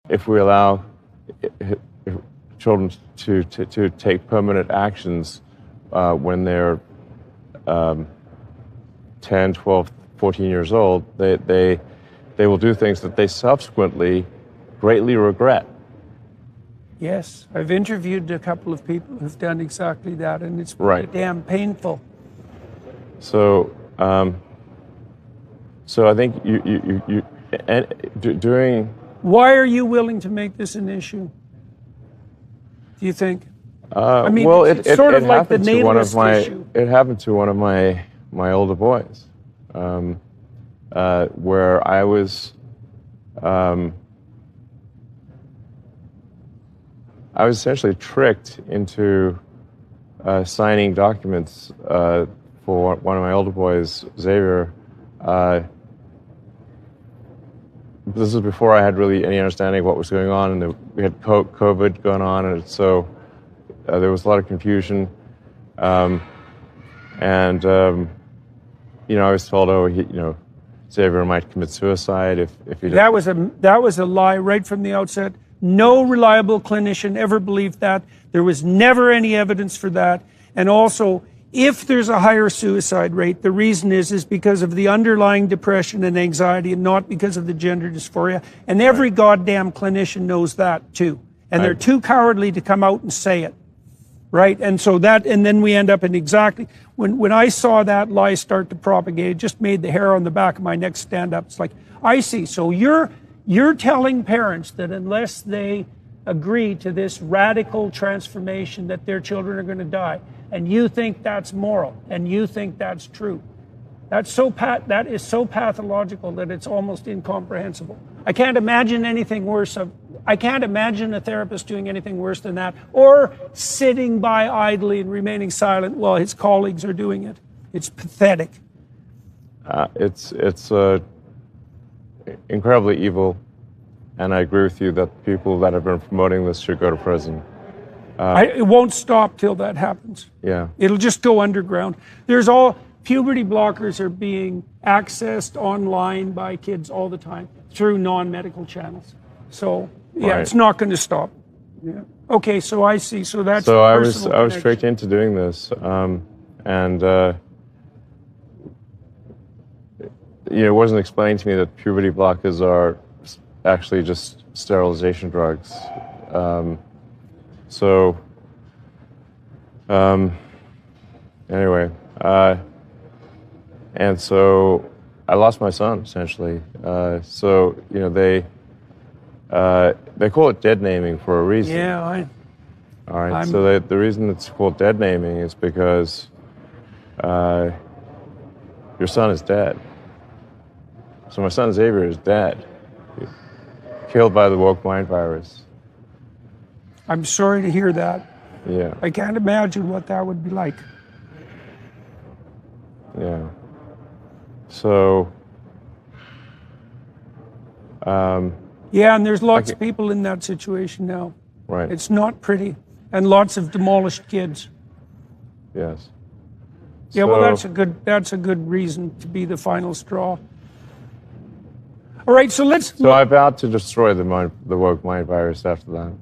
if we allow children to take permanent actions when they're 10, 12, 14 years old, they will do things that they subsequently greatly regret. Yes, I've interviewed a couple of people who've done exactly that, and it's Right. damn painful. So, so I think doing. Why are you willing to make this an issue? Do you think? I mean, well, it's sort of like the happened to one of natalist issue. It happened to one of my older boys, where I was essentially tricked into signing documents for one of my older boys, Xavier. This was before I had really any understanding of what was going on, and we had COVID going on, and so there was a lot of confusion. I was told, Xavier might commit suicide if he. That was a lie right from the outset. No reliable clinician ever believed that. There was never any evidence for that. And also, if there's a higher suicide rate, the reason is because of the underlying depression and anxiety, and not because of the gender dysphoria. And every goddamn clinician knows that too. And they're too cowardly to come out and say it. Right? And so and then we end up in exactly, when I saw that lie start to propagate, it just made the hair on the back of my neck stand up. It's like, I see. So you're telling parents that unless they agree to this radical transformation, that their children are going to die, and you think that's moral, and you think that's true. That is so pathological that it's almost incomprehensible. I can't imagine anything worse. I can't imagine a therapist doing anything worse than that, or sitting by idly and remaining silent while his colleagues are doing it. It's pathetic. It's incredibly evil, and I agree with you that people that have been promoting this should go to prison. It won't stop till that happens. Yeah. It'll just go underground. Puberty blockers are being accessed online by kids all the time through non-medical channels. So, yeah, Right. It's not going to stop. Yeah. Okay, so I see. So that's So I was connection. tricked into doing this, it wasn't explained to me that puberty blockers are actually just sterilization drugs. Anyway, and so I lost my son essentially. They call it deadnaming for a reason. Yeah, All right. So the reason it's called deadnaming is because your son is dead. So my son Xavier is dead, killed by the woke mind virus. I'm sorry to hear that. Yeah. I can't imagine what that would be like. Yeah. So. Yeah, and there's lots of people in that situation now. Right. It's not pretty, and lots of demolished kids. Yes. Yeah, well, that's a good reason to be the final straw. All right, so let's. So I vowed to destroy the woke mind virus after that.